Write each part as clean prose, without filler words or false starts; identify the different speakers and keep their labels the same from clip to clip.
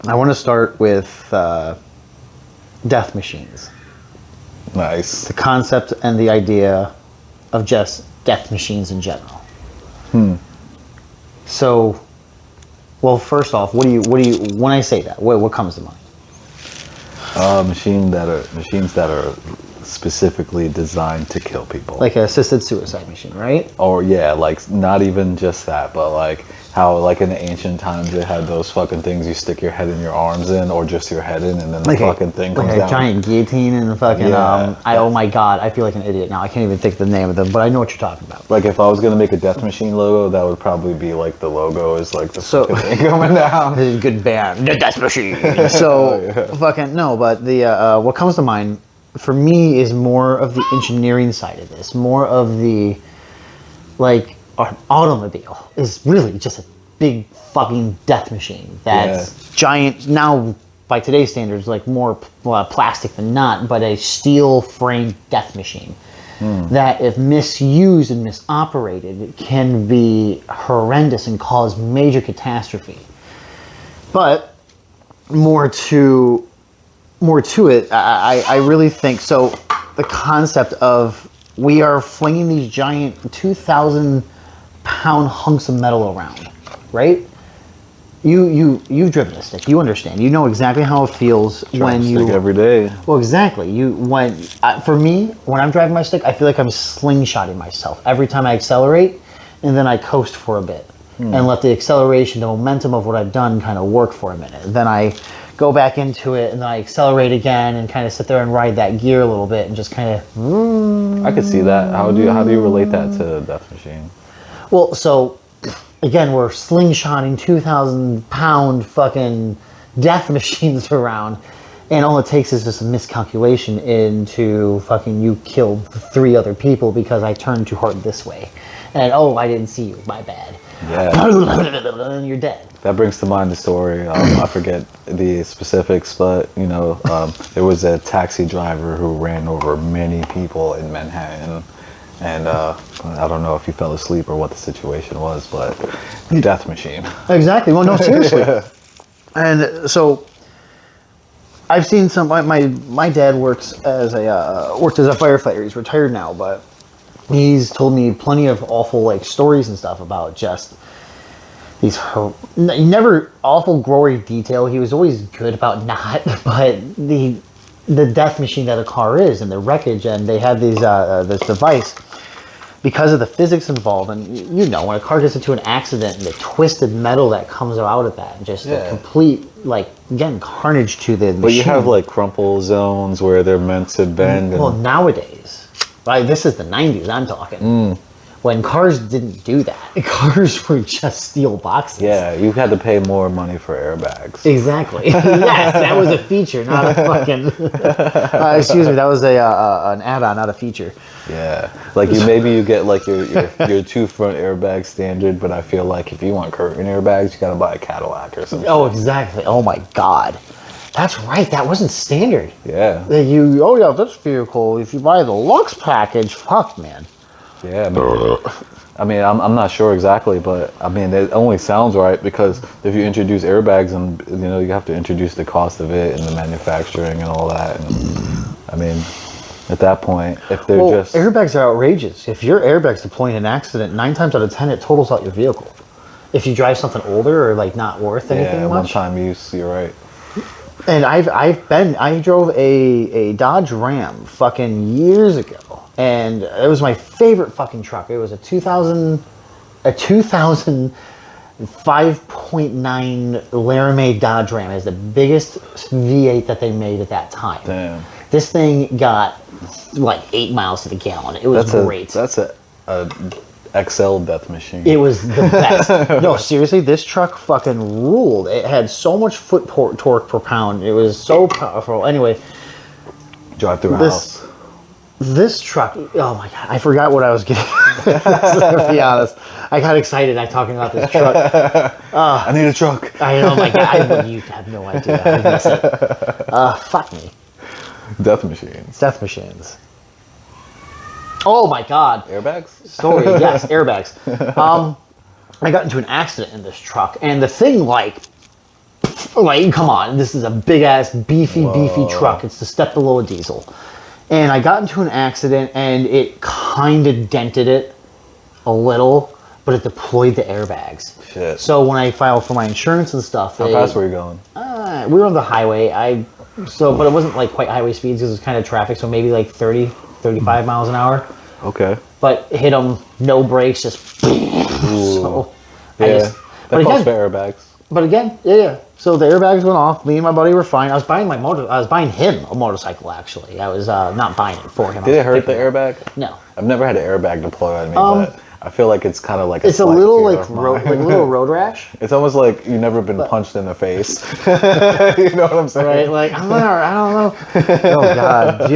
Speaker 1: I want to start with death machines.
Speaker 2: Nice.
Speaker 1: The concept and the idea of just death machines in general. So, well, first off, what do you when I say that, what comes to mind?
Speaker 2: Machines that are specifically designed to kill people.
Speaker 1: Like an assisted suicide machine, right?
Speaker 2: Or yeah, like not even just that, but like how like in the ancient times they had those fucking things you stick your head in your arms in, or just your head in, and then the fucking thing comes
Speaker 1: like
Speaker 2: down.
Speaker 1: a giant guillotine and the fucking oh my god, I feel like an idiot now. I can't even think of the name of them, but I know what you're talking about.
Speaker 2: Like if I was gonna make a death machine logo, that would probably be like the logo is like the fucking thing coming down.
Speaker 1: This is a good band, the death machine. So fucking no, but the what comes to mind for me is more of the engineering side of this, more of the like an automobile is really just a big fucking death machine that's giant now by today's standards, like more plastic than not, but a steel framed death machine that if misused and misoperated can be horrendous and cause major catastrophe. But more to it, I really think so. The concept of we are flinging these giant 2,000-pound hunks of metal around, right? You've driven a stick. You understand. You know exactly how it feels when you
Speaker 2: stick every day.
Speaker 1: Well, exactly. For me, when I'm driving my stick, I feel like I'm slingshotting myself every time I accelerate, and then I coast for a bit and let the acceleration, the momentum of what I've done, kind of work for a minute. Then I go back into it, and then I accelerate again, and kind of sit there and ride that gear a little bit, and just kind of.
Speaker 2: I could see that. How do you relate that to Death Machine?
Speaker 1: Well, so again, we're slingshotting 2,000-pound fucking death machines around, and all it takes is just a miscalculation into fucking you killed 3 other people because I turned too hard this way, and I didn't see you. My bad.
Speaker 2: Yeah.
Speaker 1: And you're dead.
Speaker 2: That brings to mind the story. I forget the specifics, but there was a taxi driver who ran over many people in Manhattan, and I don't know if he fell asleep or what the situation was, but death machine.
Speaker 1: Exactly. Well, no, seriously. And so I've seen some. My dad worked as a firefighter. He's retired now, but he's told me plenty of awful stories and stuff about just these never awful gory detail. He was always good about not, but the death machine that a car is and the wreckage, and they have these this device because of the physics involved, and when a car gets into an accident and the twisted metal that comes out of that, and just the complete carnage to the machine.
Speaker 2: But you have crumple zones where they're meant to bend.
Speaker 1: Well, nowadays, this is the 90s I'm talking. When cars didn't do that. Cars were just steel boxes.
Speaker 2: Yeah, you had to pay more money for airbags.
Speaker 1: Exactly. Yes, that was a feature, not a fucking. Excuse me, that was an add-on, not a feature.
Speaker 2: Yeah, maybe you get your 2 front airbags standard, but I feel like if you want curtain airbags, you gotta buy a Cadillac or something.
Speaker 1: Oh, exactly. Oh my God. That's right. That wasn't standard.
Speaker 2: Yeah.
Speaker 1: This vehicle. If you buy the Lux package, fuck, man.
Speaker 2: Yeah, but, I mean, I'm not sure exactly, but I mean, it only sounds right because if you introduce airbags, and you have to introduce the cost of it and the manufacturing and all that. And I mean, at that point, if they're just
Speaker 1: airbags are outrageous. If your airbag's deploying an accident, 9 times out of 10 it totals out your vehicle. If you drive something older or not worth anything much.
Speaker 2: One-time use. You're right.
Speaker 1: And I drove a Dodge Ram fucking years ago, and it was my favorite fucking truck. It was a 2000 5.9 Laramie Dodge Ram. It was the biggest V8 that they made at that time.
Speaker 2: Damn.
Speaker 1: This thing got 8 miles to the gallon. It was great.
Speaker 2: That's a XL death machine.
Speaker 1: It was the best. No, seriously, this truck fucking ruled. It had so much foot torque per pound. It was so powerful. Anyway,
Speaker 2: drive through a house.
Speaker 1: This truck, oh my God, I forgot what I was getting. To be honest, I got excited talking about this truck.
Speaker 2: I need a truck.
Speaker 1: I know, my God, you have no idea. I miss it. Fuck me.
Speaker 2: Death machines.
Speaker 1: Death machines. Oh my God.
Speaker 2: Airbags?
Speaker 1: Sorry, yes, airbags. I got into an accident in this truck, and the thing Like, come on, this is a big ass, beefy truck. It's the step below a diesel. And I got into an accident, and it kind of dented it a little, but it deployed the airbags.
Speaker 2: Shit.
Speaker 1: So when I filed for my insurance and stuff,
Speaker 2: How fast were you going?
Speaker 1: We were on the highway. But it wasn't like quite highway speeds because it was kind of traffic. So maybe like 30, 35 miles an hour.
Speaker 2: Okay.
Speaker 1: But hit them, no brakes, just. So
Speaker 2: that calls for airbags.
Speaker 1: But again, yeah. So the airbags went off. Me and my buddy were fine. I was buying him a motorcycle. Actually, I was not buying it for him.
Speaker 2: Did it hurt the airbag?
Speaker 1: No.
Speaker 2: I've never had an airbag deploy on me, but I feel like it's kind of like
Speaker 1: it's a little like little road rash.
Speaker 2: It's almost like you've never been punched in the face. You know what I'm saying?
Speaker 1: Right? Like I don't know. Oh God! Do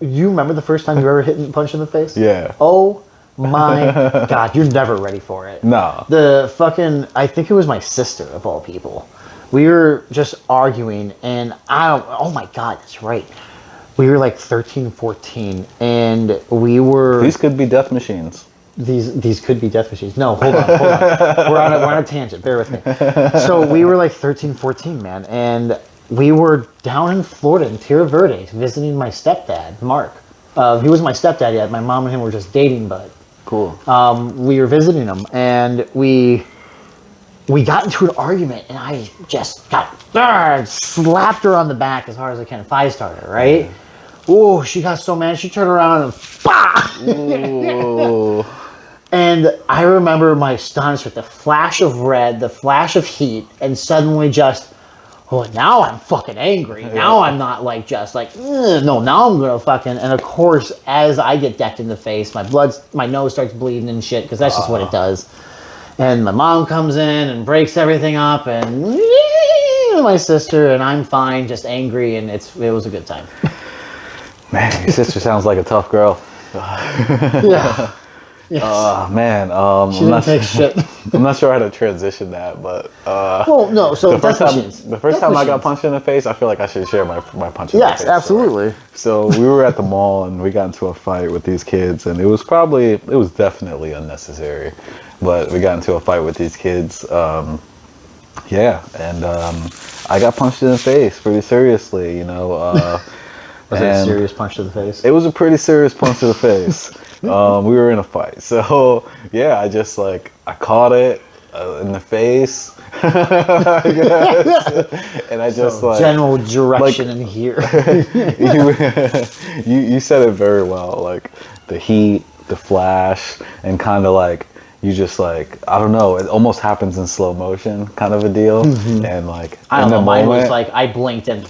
Speaker 1: you remember the first time you ever hit and punched in the face?
Speaker 2: Yeah.
Speaker 1: Oh my God! You're never ready for it.
Speaker 2: No.
Speaker 1: I think it was my sister of all people. We were just arguing, and oh my God, that's right. We were like 13, 14, and we were...
Speaker 2: These could be death machines.
Speaker 1: These could be death machines. No, hold on. We're on a tangent. Bear with me. So we were like 13, 14, man, and we were down in Florida, in Tierra Verde, visiting my stepdad, Mark. He wasn't my stepdad yet. My mom and him were just dating, but...
Speaker 2: Cool.
Speaker 1: We were visiting him, and we got into an argument, and I just slapped her on the back as hard as I can. 5-star her, right? Oh, she got so mad. She turned around and and I remember my astonishment, the flash of red, the flash of heat, and suddenly just, now I'm fucking angry. Now I'm not like just like, no, now I'm gonna fucking, and of course, as I get decked in the face, my nose starts bleeding and shit, because that's just what it does. And my mom comes in and breaks everything up, and my sister, and I'm fine, just angry, and it was a good time.
Speaker 2: Man, your sister sounds like a tough girl.
Speaker 1: Yeah. Yes.
Speaker 2: Man.
Speaker 1: She didn't take shit.
Speaker 2: I'm not sure how to transition that, but...
Speaker 1: well, no, so
Speaker 2: the first time I got punched in the face, I feel like I should share my punch in the face.
Speaker 1: Yes, absolutely.
Speaker 2: Story. So we were at the mall, and we got into a fight with these kids, and it was definitely unnecessary. But we got into a fight with these kids. I got punched in the face pretty seriously,
Speaker 1: Was it a serious punch to the face?
Speaker 2: It was a pretty serious punch to the face. We were in a fight. So, yeah, I caught it in the face. I guess. And I just
Speaker 1: general direction in here.
Speaker 2: you said it very well. Like the heat, the flash, and kind of like, you just like, I don't know, it almost happens in slow motion kind of a deal. And like,
Speaker 1: I don't know, mine was like, I blinked and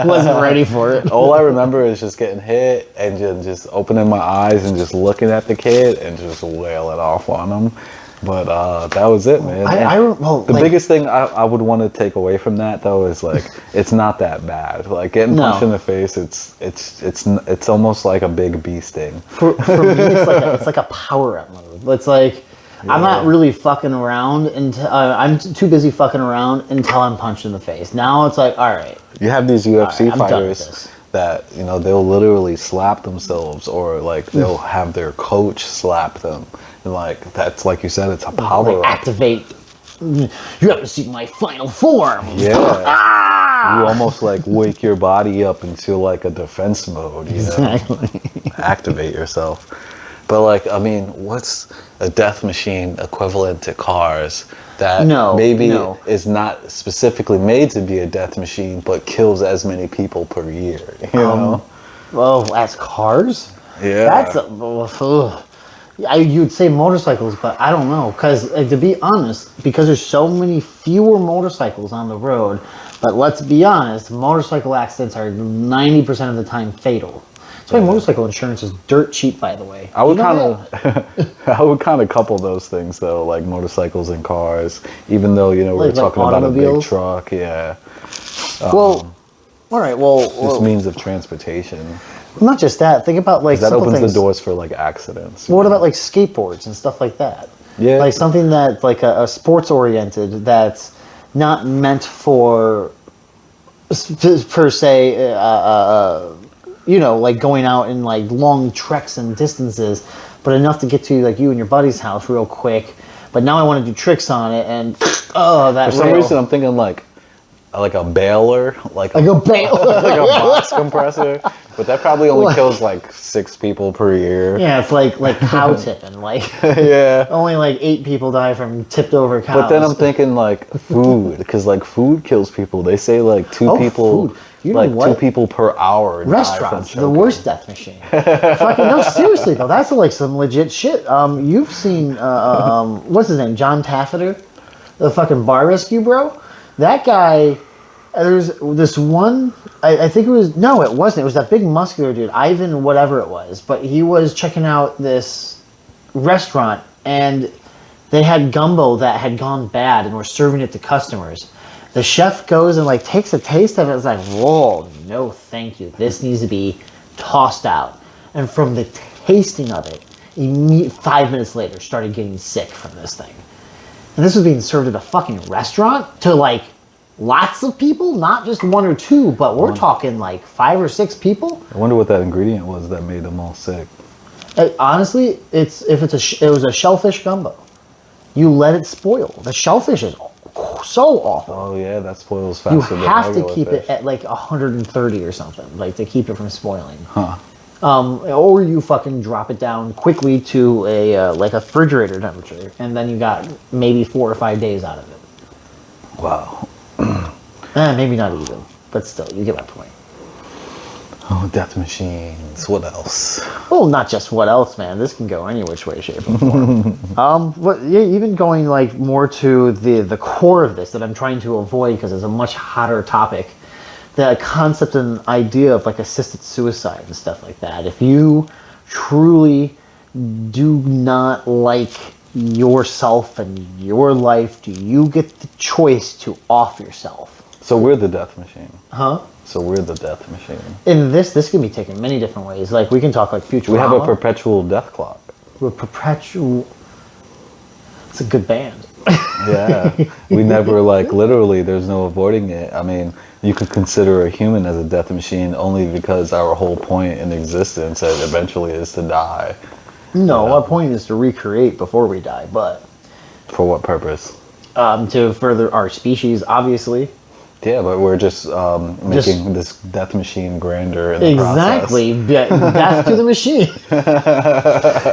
Speaker 1: wasn't ready for it.
Speaker 2: All I remember is just getting hit and just opening my eyes and just looking at the kid and just wailing off on him. But that was it, man. The biggest thing I would want to take away from that though is like, it's not that bad. Like getting punched in the face, it's almost like a big bee sting.
Speaker 1: For me, it's like a power up move. It's like, I'm not really fucking around until I'm too busy fucking around until I'm punched in the face. Now it's like, all right.
Speaker 2: You have these UFC fighters that they'll literally slap themselves, or like they'll have their coach slap them, and like that's, like you said, it's a power up.
Speaker 1: Activate. You have to see my final form.
Speaker 2: Yeah. You almost like wake your body up into like a defense mode.
Speaker 1: Exactly.
Speaker 2: Activate yourself. But like, I mean, what's a death machine equivalent to cars that is not specifically made to be a death machine, but kills as many people per year? You know?
Speaker 1: Well, as cars?
Speaker 2: Yeah.
Speaker 1: You'd say motorcycles, but I don't know. Because to be honest, because there's so many fewer motorcycles on the road, but let's be honest, motorcycle accidents are 90% of the time fatal. That's why motorcycle insurance is dirt cheap, by the way.
Speaker 2: I would kind of couple those things though, like motorcycles and cars. Even though we're talking about a big truck, yeah.
Speaker 1: Well, all right. Well,
Speaker 2: just means of transportation.
Speaker 1: Not just that. Think about like
Speaker 2: that opens the doors for like accidents.
Speaker 1: What about like skateboards and stuff like that?
Speaker 2: Yeah.
Speaker 1: Like something that's like a sports oriented, that's not meant for per se. Like going out in like long treks and distances, but enough to get to like you and your buddy's house real quick. But now I want to do tricks on it, and
Speaker 2: for some reason I'm thinking like like a baler, like
Speaker 1: Like a baler.
Speaker 2: like a box compressor. But that probably only kills like 6 people per year.
Speaker 1: Yeah, it's like cow tipping. Like
Speaker 2: Yeah.
Speaker 1: only like 8 people die from tipped over cows.
Speaker 2: But then I'm thinking like food, because like food kills people. They say like 2 people,
Speaker 1: food. You know
Speaker 2: like
Speaker 1: what?
Speaker 2: 2 people per hour.
Speaker 1: Restaurants,
Speaker 2: die from
Speaker 1: the
Speaker 2: choking.
Speaker 1: worst death machine. Fucking no, seriously though, that's like some legit shit. You've seen what's his name, John Taffeter, the fucking bar rescue bro. That guy. There's this one. I think it was no, it wasn't. It was that big muscular dude, Ivan, whatever it was. But he was checking out this restaurant, and they had gumbo that had gone bad, and were serving it to customers. The chef goes and like takes a taste of it. It's like, whoa, no, thank you. This needs to be tossed out. And from the tasting of it, 5 minutes later, started getting sick from this thing. And this was being served at a fucking restaurant to like lots of people, not just 1 or 2, but we're talking like 5 or 6 people.
Speaker 2: I wonder what that ingredient was that made them all sick.
Speaker 1: Honestly, it was a shellfish gumbo. You let it spoil. The shellfish is so awful.
Speaker 2: Oh yeah, that spoils faster.
Speaker 1: You
Speaker 2: than
Speaker 1: have to
Speaker 2: regular
Speaker 1: keep
Speaker 2: fish.
Speaker 1: it at like 130 or something, like to keep it from spoiling.
Speaker 2: Huh.
Speaker 1: Or you fucking drop it down quickly to a like a refrigerator temperature, and then you got maybe 4 or 5 days out of it.
Speaker 2: Wow.
Speaker 1: Maybe not even, but still, you get my point.
Speaker 2: Oh, death machines. What else?
Speaker 1: Well, not just what else, man. This can go any which way, shape, or form. But yeah, even going like more to the core of this that I'm trying to avoid because it's a much hotter topic. The concept and idea of like assisted suicide and stuff like that. If you truly do not like yourself and your life, do you get the choice to off yourself?
Speaker 2: So we're the death machine.
Speaker 1: Huh?
Speaker 2: So we're the death machine.
Speaker 1: In this can be taken many different ways. Like we can talk like Futurama.
Speaker 2: We have a perpetual death clock.
Speaker 1: We're perpetual. It's a good band.
Speaker 2: Yeah. We never like literally. There's no avoiding it. I mean, you could consider a human as a death machine only because our whole point in existence eventually is to die.
Speaker 1: No, our point is to recreate before we die, but
Speaker 2: For what purpose?
Speaker 1: to further our species, obviously.
Speaker 2: Yeah, but we're just making this death machine grander in the
Speaker 1: Exactly. Death to the machine.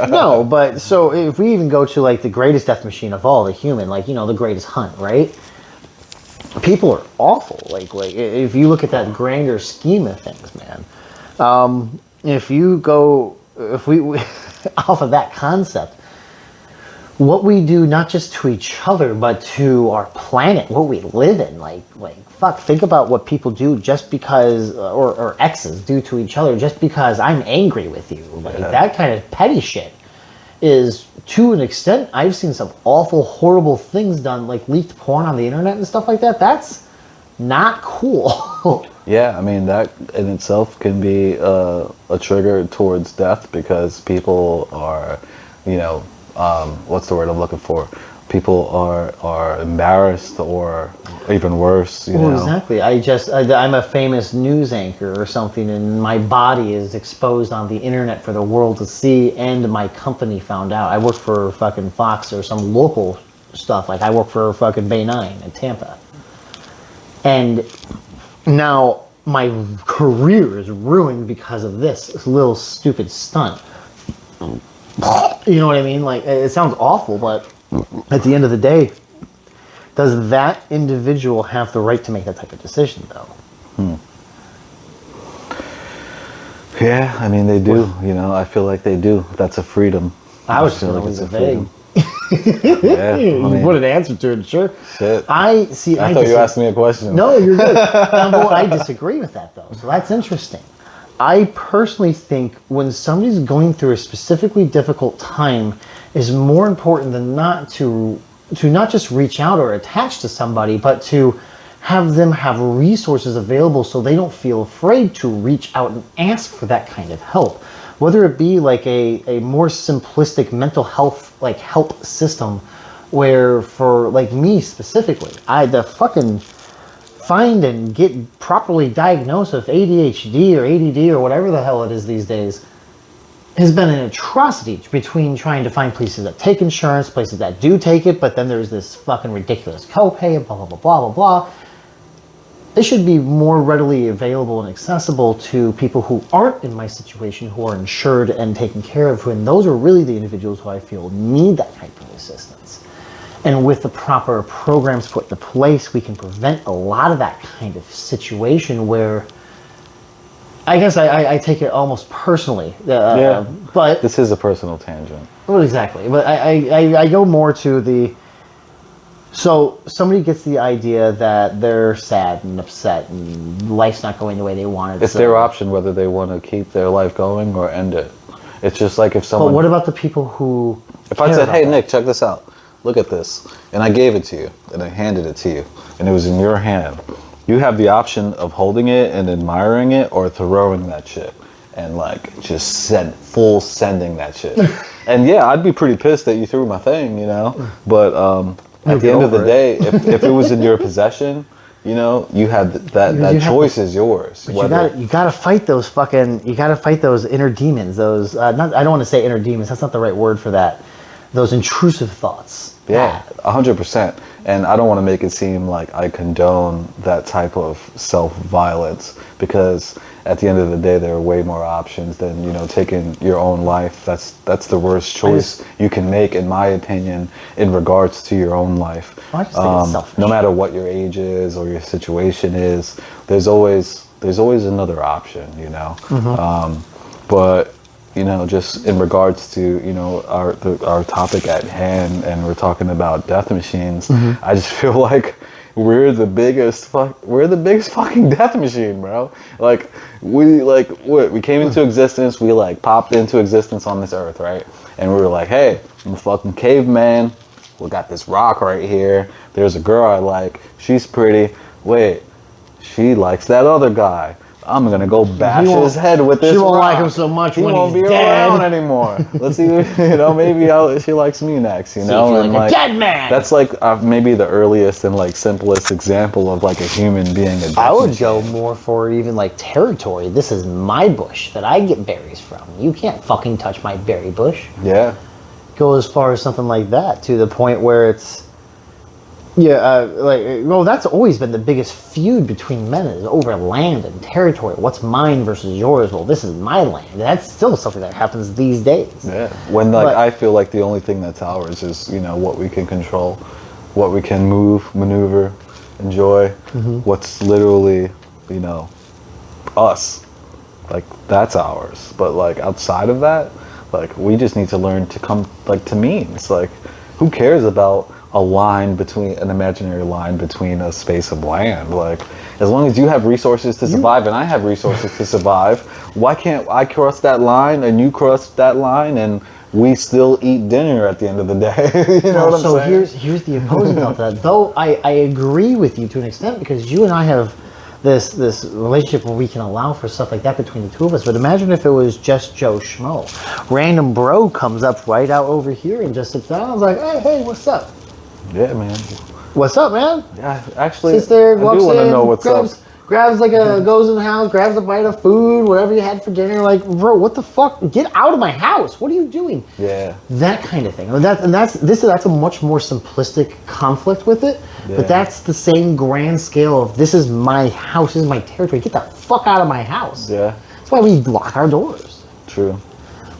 Speaker 1: No, but so if we even go to like the greatest death machine of all, the human, like, you know, the greatest hunt, right? People are awful. Like if you look at that grander scheme of things, man. If we off of that concept, what we do not just to each other but to our planet, what we live in, like fuck, think about what people do just because, or exes do to each other just because I'm angry with you. Like that kind of petty shit is, to an extent, I've seen some awful, horrible things done, like leaked porn on the internet and stuff like that. That's not cool.
Speaker 2: Yeah, I mean, that in itself can be a trigger towards death because people are, you know, what's the word I'm looking for? People are embarrassed or even worse, you know.
Speaker 1: Exactly. I'm a famous news anchor or something, and my body is exposed on the internet for the world to see, and my company found out. I work for fucking Fox or some local stuff. Like I work for fucking Bay 9 in Tampa. And now my career is ruined because of this little stupid stunt. You know what I mean? Like, it sounds awful, but at the end of the day, does that individual have the right to make that type of decision, though?
Speaker 2: Yeah, I mean, they do. You know, I feel like they do. That's a freedom.
Speaker 1: I was just
Speaker 2: feel
Speaker 1: going to
Speaker 2: it's
Speaker 1: leave
Speaker 2: a
Speaker 1: it vague.
Speaker 2: freedom. Yeah, I
Speaker 1: You
Speaker 2: mean,
Speaker 1: put an answer to it, sure.
Speaker 2: shit.
Speaker 1: I
Speaker 2: thought you asked me a question.
Speaker 1: No, you're good. Well, I disagree with that, though, so that's interesting. I personally think when somebody's going through a specifically difficult time, is more important than not to not just reach out or attach to somebody, but to have them have resources available so they don't feel afraid to reach out and ask for that kind of help. Whether it be like a more simplistic mental health like help system, where for like me specifically, the fucking find and get properly diagnosed with ADHD or ADD or whatever the hell it is these days has been an atrocity, between trying to find places that take insurance, places that do take it, but then there's this fucking ridiculous copay and blah, blah, blah, blah, blah, blah. they should be more readily available and accessible to people who aren't in my situation, who are insured and taken care of, and those are really the individuals who I feel need that type of assistance. And with the proper programs put into place, we can prevent a lot of that kind of situation where I guess I take it almost personally. But
Speaker 2: this is a personal tangent.
Speaker 1: Well, exactly. But I go more to the... So somebody gets the idea that they're sad and upset and life's not going the way they wanted.
Speaker 2: It's their option whether they want to keep their life going or end it. It's just like if someone...
Speaker 1: But what about the people who...
Speaker 2: If I said, hey, Nick, check this out. Look at this. And I gave it to you. And I handed it to you. And it was in your hand. You have the option of holding it and admiring it or throwing that shit. And like just full sending that shit. And yeah, I'd be pretty pissed that you threw my thing, you know? But... at the end of the day, if it was in your possession, you know, you had that choice is yours.
Speaker 1: You gotta fight those inner demons. Those I don't want to say inner demons. That's not the right word for that. Those intrusive thoughts.
Speaker 2: Yeah, 100%. And I don't want to make it seem like I condone that type of self-violence, because at the end of the day, there are way more options than, you know, taking your own life. That's the worst choice you can make, in my opinion, in regards to your own life.
Speaker 1: I just think it's selfish.
Speaker 2: No matter what your age is or your situation is, there's always another option, you know. But you know, just in regards to, you know, our topic at hand, and we're talking about death machines, I just feel like we're the biggest fucking death machine, bro. Like we came into existence, we like popped into existence on this earth, right? And we were like, hey, I'm a fucking caveman. We got this rock right here. There's a girl I like. She's pretty. Wait, she likes that other guy. I'm gonna go bash his head with this rock.
Speaker 1: She won't like him so much when he's dead.
Speaker 2: He won't be around anymore. Let's see, you know, maybe she likes me next, you know?
Speaker 1: So like a dead man.
Speaker 2: That's like maybe the earliest and like simplest example of like a human being a dead
Speaker 1: I would go more for even like territory. This is my bush that I get berries from. You can't fucking touch my berry bush.
Speaker 2: Yeah.
Speaker 1: Go as far as something like that, to the point where it's... that's always been the biggest feud between men, is over land and territory. What's mine versus yours? Well, this is my land. That's still something that happens these days.
Speaker 2: Yeah. When I feel like the only thing that's ours is, you know, what we can control, what we can move, maneuver, enjoy. What's literally, you know, us. Like, that's ours. But like outside of that, like we just need to learn to come like to means. Like, who cares about an imaginary line between a space of land? Like, as long as you have resources to survive and I have resources to survive, why can't I cross that line and you cross that line and we still eat dinner at the end of the day? You know what I'm saying?
Speaker 1: So here's the opposing of that. Though I agree with you to an extent, because you and I have this relationship where we can allow for stuff like that between the two of us. But imagine if it was just Joe Schmo. Random bro comes up right out over here and just sits down and is like, hey, what's up?
Speaker 2: Yeah, man.
Speaker 1: What's up, man?
Speaker 2: Yeah, actually,
Speaker 1: sits there, walks
Speaker 2: I do want to
Speaker 1: in,
Speaker 2: know what's up.
Speaker 1: Grabs like goes in the house, grabs a bite of food, whatever you had for dinner. Like, bro, what the fuck? Get out of my house! What are you doing?
Speaker 2: Yeah.
Speaker 1: That kind of thing. That's a much more simplistic conflict with it. Yeah. But that's the same grand scale of, this is my house, this is my territory. Get the fuck out of my house.
Speaker 2: Yeah.
Speaker 1: That's why we lock our doors.
Speaker 2: True.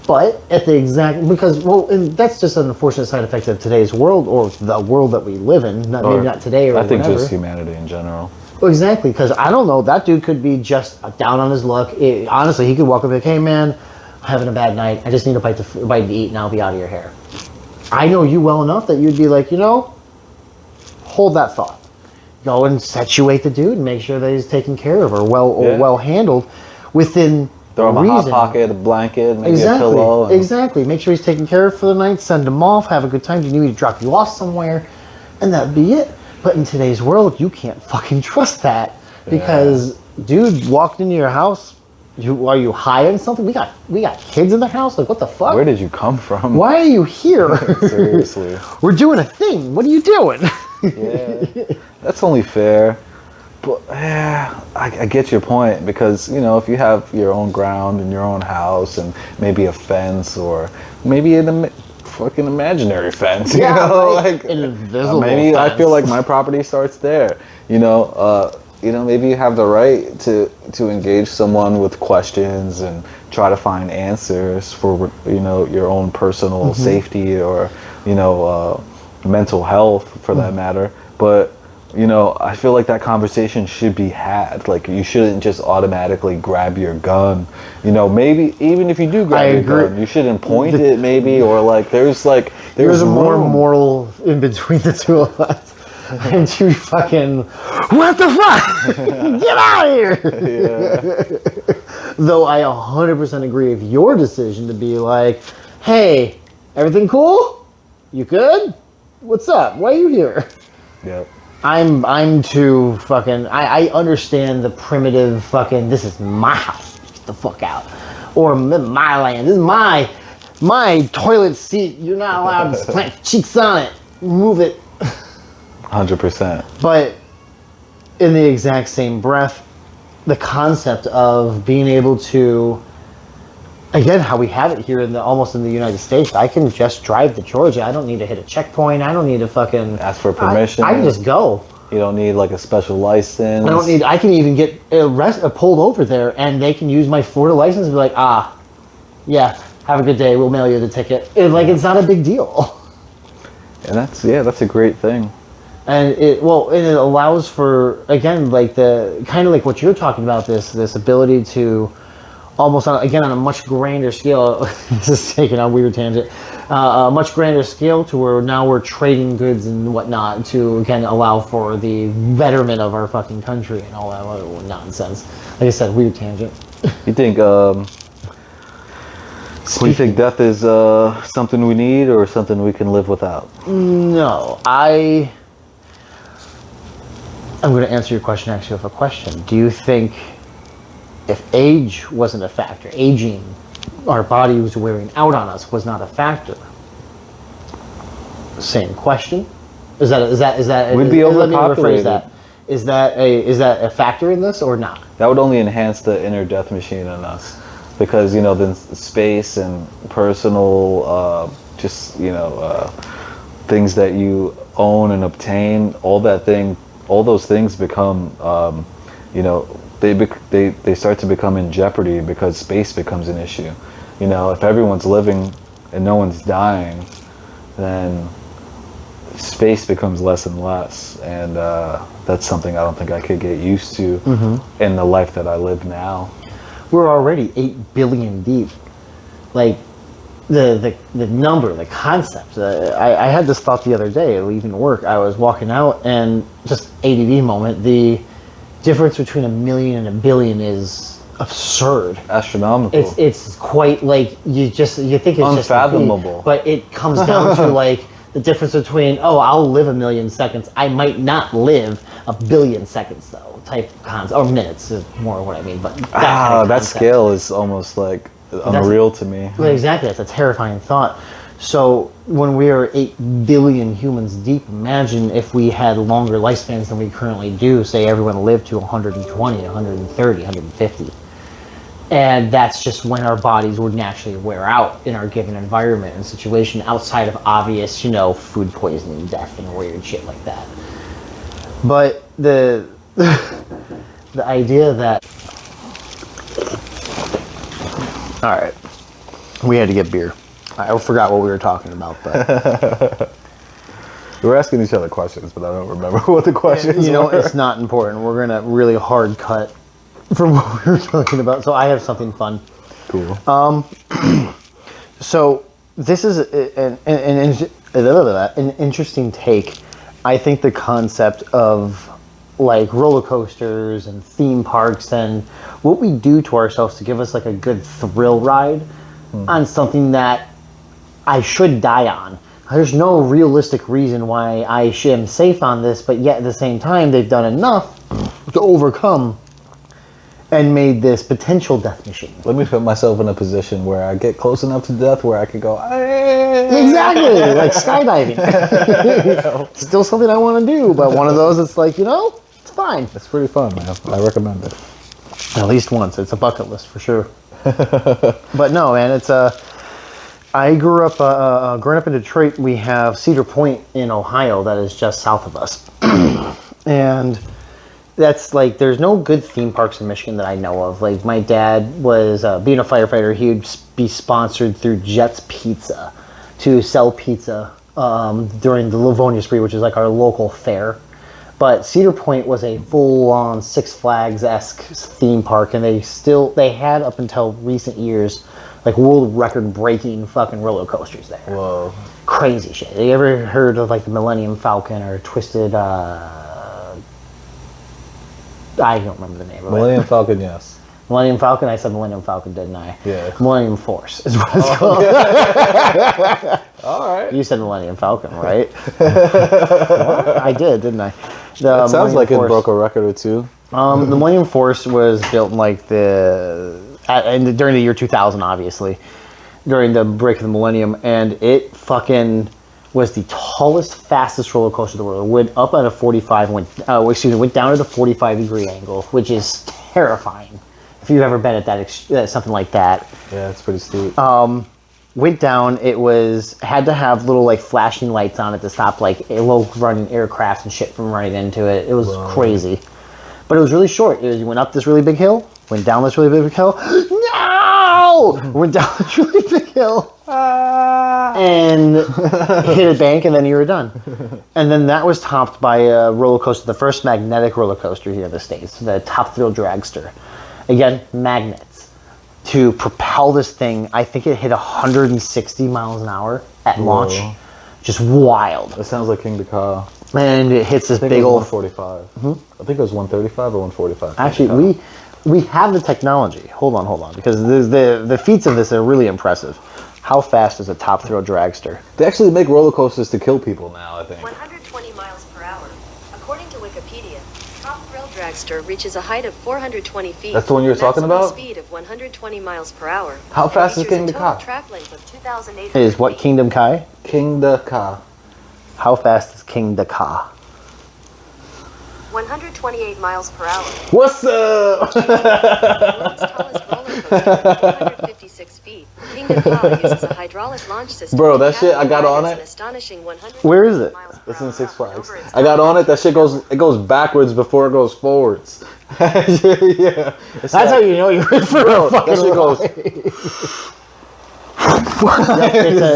Speaker 1: But at the exact, and that's just an unfortunate side effect of today's world, or the world that we live in. Maybe not today or
Speaker 2: I think
Speaker 1: whatever.
Speaker 2: Just humanity in general.
Speaker 1: Well, exactly, because I don't know, that dude could be just down on his luck. Honestly, he could walk up and be like, hey man, I'm having a bad night. I just need a bite to eat and I'll be out of your hair. I know you well enough that you'd be like, you know, hold that thought. Go and situate the dude and make sure that he's taken care of or well handled within
Speaker 2: Throw him a hot pocket, a blanket, maybe a pillow.
Speaker 1: Exactly. Make sure he's taken care of for the night. Send him off. Have a good time. Do you need me to drop you off somewhere? And that'd be it. But in today's world, you can't fucking trust that, because dude walked into your house. Are you high on something? We got kids in the house. Like, what the fuck?
Speaker 2: Where did you come from?
Speaker 1: Why are you here?
Speaker 2: Seriously.
Speaker 1: We're doing a thing. What are you doing?
Speaker 2: Yeah, that's only fair. But yeah, I get your point, because, you know, if you have your own ground and your own house and maybe a fence, or maybe a fucking imaginary fence, you know, like
Speaker 1: an invisible
Speaker 2: maybe
Speaker 1: fence.
Speaker 2: I feel like my property starts there. You know, maybe you have the right to engage someone with questions and try to find answers for, your own personal safety or, mental health for that matter. But, I feel like that conversation should be had. Like, you shouldn't just automatically grab your gun. Maybe even if you do grab your gun, you shouldn't point it maybe, or like there's
Speaker 1: a more moral in between the two of us. And you fucking, what the fuck? Get out of here! Yeah. Though I 100% agree with your decision to be like, hey, everything cool? You good? What's up? Why are you here?
Speaker 2: Yep.
Speaker 1: I'm too fucking, I understand the primitive fucking, this is my house, get the fuck out. Or my land, this is my toilet seat, you're not allowed to plant cheeks on it, move it.
Speaker 2: 100%.
Speaker 1: But in the exact same breath, the concept of being able to, again, how we have it here almost in the United States, I can just drive to Georgia. I don't need to hit a checkpoint. I don't need to fucking
Speaker 2: ask for permission.
Speaker 1: I can just go.
Speaker 2: You don't need like a special license.
Speaker 1: I can even get pulled over there, and they can use my Florida license and be like, yeah, have a good day. We'll mail you the ticket. It's not a big deal.
Speaker 2: And that's a great thing.
Speaker 1: And it allows for, again, like the kind of like what you're talking about, this ability to almost on a much grander scale. This is taking a weird tangent. A much grander scale to where now we're trading goods and whatnot to again allow for the betterment of our fucking country and all that other nonsense. Like I said, weird tangent.
Speaker 2: You think death is something we need or something we can live without?
Speaker 1: No, I'm going to answer your question actually with a question. Do you think if age wasn't a factor, aging, our body was wearing out on us was not a factor? Same question. Is that
Speaker 2: We'd be overpopulated.
Speaker 1: Let me rephrase that. Is that a factor in this or not?
Speaker 2: That would only enhance the inner death machine in us, because then space and personal things that you own and obtain, all those things become they start to become in jeopardy because space becomes an issue. If everyone's living and no one's dying, then space becomes less and less, and that's something I don't think I could get used to in the life that I live now.
Speaker 1: We're already 8 billion deep. Like the number, the concept. I had this thought the other day leaving work. I was walking out and just ADD moment. The difference between 1 million and 1 billion is absurd,
Speaker 2: astronomical.
Speaker 1: It's quite like you think it's
Speaker 2: unfathomable.
Speaker 1: Just but it comes down to like the difference between I'll live 1 million seconds. I might not live 1 billion seconds though. Type concept or minutes is more what I mean. But
Speaker 2: that scale is almost like unreal to me.
Speaker 1: Well, exactly, that's a terrifying thought. So when we are 8 billion humans deep, imagine if we had longer lifespans than we currently do. Say everyone lived to 120, 130, 150. And that's just when our bodies would naturally wear out in our given environment and situation outside of obvious, food poisoning, death, and weird shit like that. But the idea that... All right, we had to get beer. I forgot what we were talking about, but
Speaker 2: we were asking each other questions, but I don't remember what the questions were.
Speaker 1: It's not important. We're gonna really hard cut from what we were talking about. So I have something fun.
Speaker 2: Cool.
Speaker 1: So this is an interesting take. I think the concept of like roller coasters and theme parks and what we do to ourselves to give us like a good thrill ride on something that I should die on. There's no realistic reason why I am safe on this, but yet at the same time they've done enough to overcome and made this potential death machine.
Speaker 2: Let me put myself in a position where I get close enough to death where I could go,
Speaker 1: exactly, like skydiving. Still something I want to do, but one of those it's like, it's fine.
Speaker 2: It's pretty fun, man. I recommend it.
Speaker 1: At least once. It's a bucket list for sure. But no, man, it's I grew up, growing up in Detroit, we have Cedar Point in Ohio that is just south of us. And that's like, there's no good theme parks in Michigan that I know of. Like, my dad was, being a firefighter, he would be sponsored through Jet's Pizza to sell pizza during the Livonia Spree, which is like our local fair. But Cedar Point was a full-on Six Flags-esque theme park, and they had up until recent years, like world record-breaking fucking roller coasters there.
Speaker 2: Whoa.
Speaker 1: Crazy shit. Have you ever heard of like the Millennium Falcon or Twisted? I don't remember the name of
Speaker 2: Millennium
Speaker 1: it.
Speaker 2: Falcon, yes.
Speaker 1: Millennium Falcon. I said Millennium Falcon, didn't I?
Speaker 2: Yeah.
Speaker 1: Millennium Force is what it's called.
Speaker 2: All right.
Speaker 1: You said Millennium Falcon, right? What? I did, didn't I?
Speaker 2: It sounds like it broke a record or two.
Speaker 1: The Millennium Force was built in like during the year 2000, obviously, during the break of the millennium, and it fucking was the tallest, fastest roller coaster in the world. It went up at a 45, went down at a 45-degree angle, which is terrifying. If you've ever been at that something like that.
Speaker 2: Yeah, it's pretty steep.
Speaker 1: Went down. It had to have little like flashing lights on it to stop like low running aircraft and shit from running into it. It was crazy, but it was really short. You went up this really big hill, went down this really big hill. No, went down this really big hill, and hit a bank, and then you were done. And then that was topped by a roller coaster, the first magnetic roller coaster here in the States, the Top Thrill Dragster. Again, magnets. To propel this thing, I think it hit 160 miles an hour at launch. Just wild.
Speaker 2: That sounds like King Ka.
Speaker 1: And it hits this big old
Speaker 2: 145. I think it was 135 or 145.
Speaker 1: Actually, we have the technology. Hold on, because the feats of this are really impressive. How fast is a Top Thrill Dragster?
Speaker 2: They actually make roller coasters to kill people now, I think.
Speaker 3: 120 miles per hour. According to Wikipedia, Top Thrill Dragster reaches a height of 420 feet.
Speaker 2: That's the one you were talking about?
Speaker 3: Speed of 120 miles per hour.
Speaker 2: How fast is King Ka?
Speaker 3: Track length of 2,800
Speaker 1: Is what Kingdom Kai?
Speaker 2: King Ka.
Speaker 1: How fast is King Ka?
Speaker 3: 128 miles per hour.
Speaker 2: What's up?
Speaker 3: The world's tallest roller coaster, 456 feet. Kingdom Ka uses a hydraulic launch system.
Speaker 2: Bro, that shit, I got on it.
Speaker 3: An astonishing 100
Speaker 1: Where is it?
Speaker 3: miles per
Speaker 2: It's in
Speaker 3: hour.
Speaker 2: Six Flags.
Speaker 3: Over its
Speaker 2: I got on it. That shit goes backwards before it goes forwards. Yeah.
Speaker 1: That's how you know you're in for a fucking
Speaker 2: That shit goes.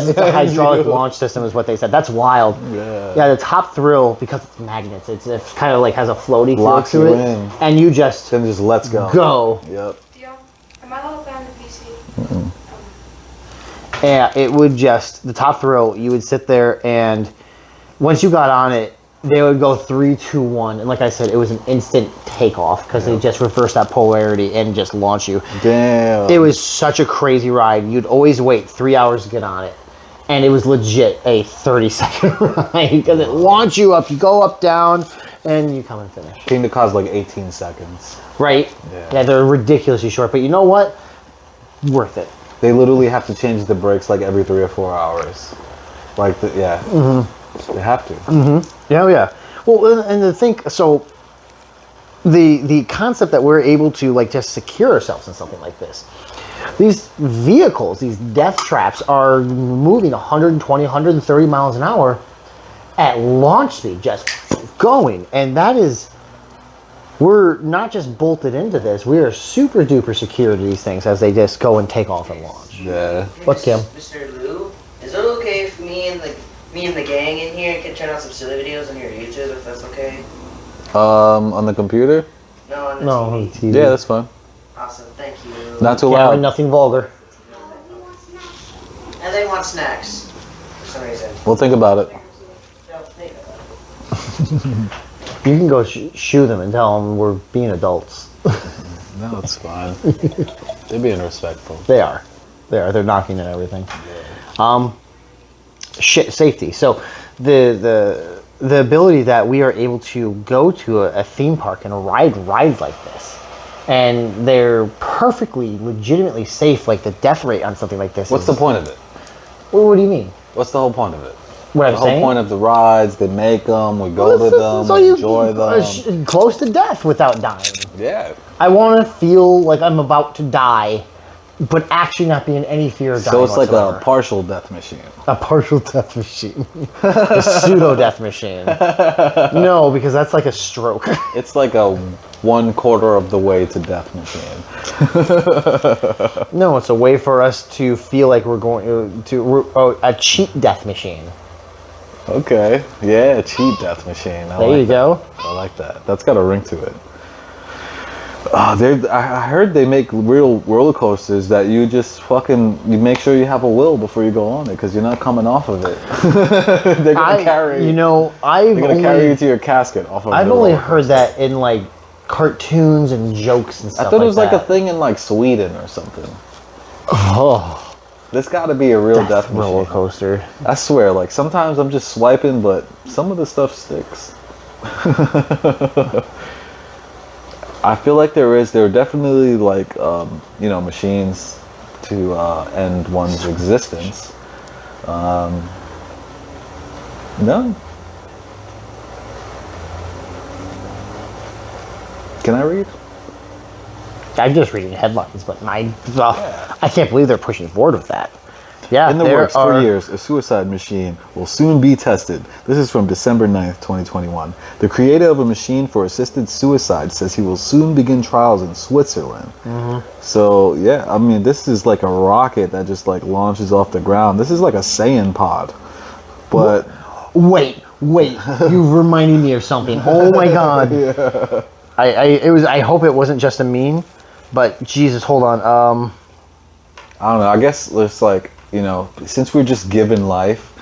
Speaker 1: it's a hydraulic launch system is what they said. That's wild.
Speaker 2: Yeah.
Speaker 1: The Top Thrill, because it's magnets, it's kind of like has a floaty feel
Speaker 2: Locks
Speaker 1: to
Speaker 2: you
Speaker 1: it.
Speaker 2: in.
Speaker 1: And you just
Speaker 2: Then just let's go.
Speaker 1: go.
Speaker 2: Yep.
Speaker 4: Am I allowed to on the PC?
Speaker 1: Yeah, it would just, the Top Thrill, you would sit there and once you got on it, they would go 3, 2, 1. And like I said, it was an instant takeoff because they just reversed that polarity and just launch you.
Speaker 2: Damn.
Speaker 1: It was such a crazy ride. You'd always wait 3 hours to get on it. And it was legit a 30-second ride because it launched you up. You go up, down, and you come and finish.
Speaker 2: King Ka's like 18 seconds.
Speaker 1: Right?
Speaker 2: Yeah.
Speaker 1: They're ridiculously short. But you know what? Worth it.
Speaker 2: They literally have to change the brakes like every 3 or 4 hours. Like, they have to.
Speaker 1: Yeah. Well, and the thing, so the concept that we're able to like just secure ourselves in something like this. These vehicles, these death traps are moving 120, 130 miles an hour at launch speed, just going. And that is, we're not just bolted into this, we are super duper secure to these things as they just go and take off and launch.
Speaker 2: Yeah.
Speaker 1: What's Kim?
Speaker 5: Mr. Lou, is it okay if me and the gang in here can turn out some silly videos on your YouTube if that's okay?
Speaker 2: On the computer?
Speaker 5: No, on the
Speaker 1: No,
Speaker 5: TV.
Speaker 1: on TV.
Speaker 2: Yeah, that's fine.
Speaker 5: Awesome, thank you.
Speaker 2: Not too
Speaker 1: Yeah,
Speaker 2: loud.
Speaker 1: nothing vulgar.
Speaker 5: And they want snacks for some reason.
Speaker 2: We'll think about it.
Speaker 5: Don't think about it.
Speaker 1: You can go shoo them and tell them we're being adults.
Speaker 2: No, it's fine. They're being respectful.
Speaker 1: They are. They're knocking and everything. Safety. So the ability that we are able to go to a theme park and ride rides like this, and they're perfectly, legitimately safe. Like the death rate on something like this.
Speaker 2: What's the point of it?
Speaker 1: What do you mean?
Speaker 2: What's the whole point of it?
Speaker 1: What I'm
Speaker 2: The whole
Speaker 1: saying?
Speaker 2: point of the rides, they make them, we go to them,
Speaker 1: So
Speaker 2: we
Speaker 1: you
Speaker 2: enjoy them.
Speaker 1: close to death without dying.
Speaker 2: Yeah.
Speaker 1: I want to feel like I'm about to die but actually not be in any fear of dying
Speaker 2: So it's like
Speaker 1: whatsoever.
Speaker 2: a partial death machine.
Speaker 1: A partial death machine. A pseudo death machine. No, because that's like a stroke.
Speaker 2: It's like a 1/4 of the way to death machine.
Speaker 1: No, it's a way for us to feel like we're going to a cheat death machine.
Speaker 2: Okay. Yeah, cheat death machine.
Speaker 1: There you go.
Speaker 2: I like that. That's got a ring to it. I heard they make real roller coasters that you just you make sure you have a will before you go on it because you're not coming off of it. They're gonna carry.
Speaker 1: You know,
Speaker 2: they're gonna carry you to your casket off of.
Speaker 1: I've only heard that in like cartoons and jokes and stuff.
Speaker 2: I thought it was like a
Speaker 1: that.
Speaker 2: thing in like Sweden or something.
Speaker 1: Oh,
Speaker 2: There's got to be a real death machine.
Speaker 1: roller coaster.
Speaker 2: I swear, like sometimes I'm just swiping, but some of the stuff sticks. I feel like there are definitely like machines to end one's existence. No. Can I read?
Speaker 1: I'm just reading headlines, but I can't believe they're pushing forward with that. Yeah,
Speaker 2: In the works for years, a suicide machine will soon be tested. This is from December 9th, 2021. The creator of a machine for assisted suicide says he will soon begin trials in Switzerland. So, yeah, I mean, this is like a rocket that just like launches off the ground. This is like a Saiyan pod. But
Speaker 1: Wait, you reminded me of something. Oh my god.
Speaker 2: yeah.
Speaker 1: I hope it wasn't just a meme, but Jesus, hold on.
Speaker 2: I don't know. I guess it's like, since we're just given life,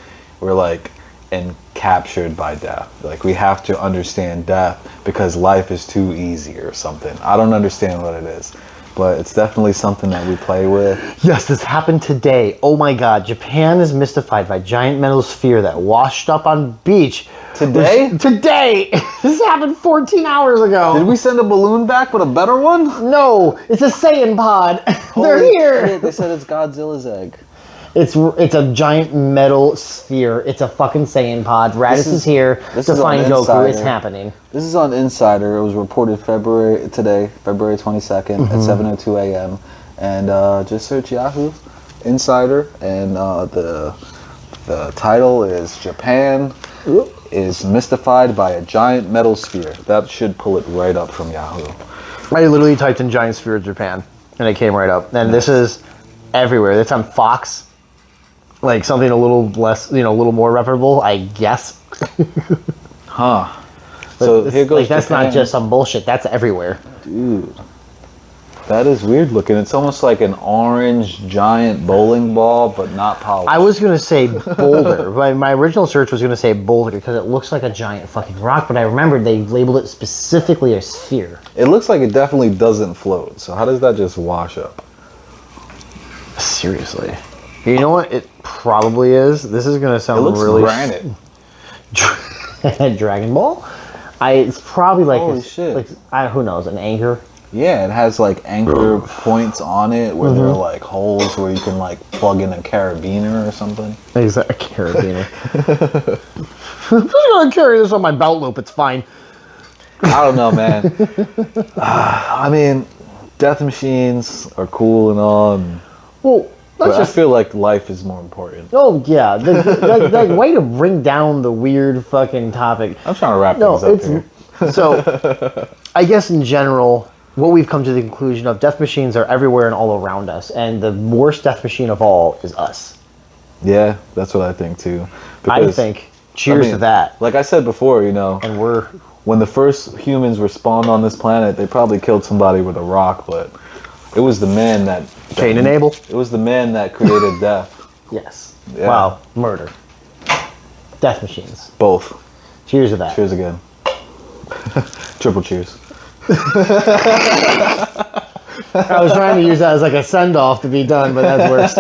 Speaker 2: we're like encaptured by death. Like we have to understand death because life is too easy or something. I don't understand what it is, but it's definitely something that we play with.
Speaker 1: Yes, this happened today. Oh my god, Japan is mystified by giant metal sphere that washed up on beach.
Speaker 2: Today?
Speaker 1: Today! This happened 14 hours ago.
Speaker 2: Did we send a balloon back with a better one?
Speaker 1: No, it's a Saiyan pod. They're here.
Speaker 2: Shit, they said it's Godzilla's egg.
Speaker 1: It's a giant metal sphere. It's a fucking Saiyan pod. Raditz is here to find Goku.
Speaker 2: Insider.
Speaker 1: It's happening.
Speaker 2: This is on Insider. It was reported February 22nd at 7:02 a.m. And just search Yahoo Insider, and the title is Japan is mystified by a giant metal sphere. That should pull it right up from Yahoo.
Speaker 1: I literally typed in giant sphere of Japan, and it came right up. And this is everywhere. It's on Fox. Like something a little less, a little more reputable, I guess.
Speaker 2: Huh.
Speaker 1: But
Speaker 2: So here goes
Speaker 1: like, that's
Speaker 2: Japan.
Speaker 1: not just some bullshit. That's everywhere.
Speaker 2: Dude, that is weird looking. It's almost like an orange giant bowling ball, but not polished.
Speaker 1: I was gonna say boulder. My original search was gonna say boulder because it looks like a giant fucking rock. But I remembered they labeled it specifically a sphere.
Speaker 2: It looks like it definitely doesn't float. So how does that just wash up?
Speaker 1: Seriously. You know what? It probably is. This is gonna sound
Speaker 2: It looks
Speaker 1: really
Speaker 2: granite.
Speaker 1: Dragon Ball. It's probably like
Speaker 2: Holy shit.
Speaker 1: who knows, an anchor.
Speaker 2: Yeah, it has like anchor points on it where there are like holes where you can like plug in a carabiner or something.
Speaker 1: Exactly, carabiner. I'm just gonna carry this on my belt loop. It's fine.
Speaker 2: I don't know, man. I mean, death machines are cool and all,
Speaker 1: Well,
Speaker 2: but
Speaker 1: let's
Speaker 2: I
Speaker 1: just.
Speaker 2: feel like life is more important.
Speaker 1: Oh yeah, the way to bring down the weird fucking topic.
Speaker 2: I'm trying to wrap
Speaker 1: No,
Speaker 2: things up here.
Speaker 1: so. I guess in general, what we've come to the conclusion of, death machines are everywhere and all around us, and the worst death machine of all is us.
Speaker 2: Yeah, that's what I think too.
Speaker 1: I
Speaker 2: Because,
Speaker 1: think. Cheers to that.
Speaker 2: Like I said before,
Speaker 1: And we're.
Speaker 2: when the first humans were spawned on this planet, they probably killed somebody with a rock, but it was the man that
Speaker 1: Cain and Abel.
Speaker 2: It was the man that created death.
Speaker 1: Yes.
Speaker 2: Yeah.
Speaker 1: Wow. Murder. Death machines.
Speaker 2: Both.
Speaker 1: Cheers to that.
Speaker 2: Cheers again. Triple cheers.
Speaker 1: I was trying to use that as like a send-off to be done, but that's worse.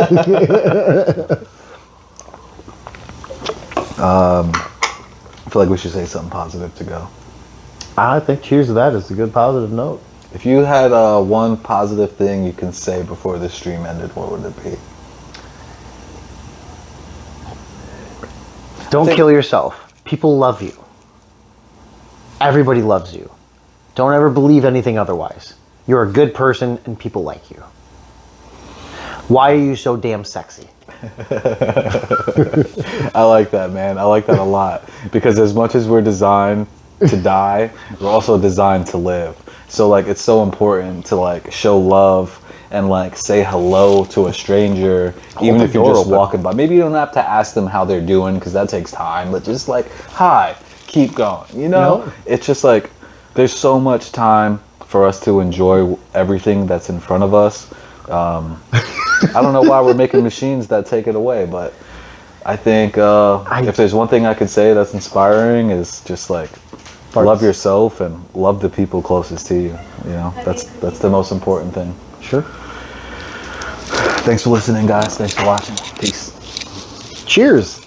Speaker 2: I feel like we should say something positive to go.
Speaker 1: I think cheers to that is a good positive note.
Speaker 2: If you had one positive thing you can say before the stream ended, what would it be?
Speaker 1: Don't kill yourself. People love you. Everybody loves you. Don't ever believe anything otherwise. You're a good person and people like you. Why are you so damn sexy?
Speaker 2: I like that, man. I like that a lot. Because as much as we're designed to die, we're also designed to live. So like it's so important to like show love and like say hello to a stranger, even
Speaker 1: the
Speaker 2: if you're
Speaker 1: door
Speaker 2: just
Speaker 1: open.
Speaker 2: walking by. Maybe you don't have to ask them how they're doing because that takes time, but just like, hi, keep going. You know?
Speaker 1: No.
Speaker 2: It's just like there's so much time for us to enjoy everything that's in front of us. I don't know why we're making machines that take it away, but I think if there's one thing I could say that's inspiring is just like love yourself and love the people closest to you. You know, that's the most important thing.
Speaker 1: Sure.
Speaker 2: Thanks for listening, guys. Thanks for watching. Peace.
Speaker 1: Cheers.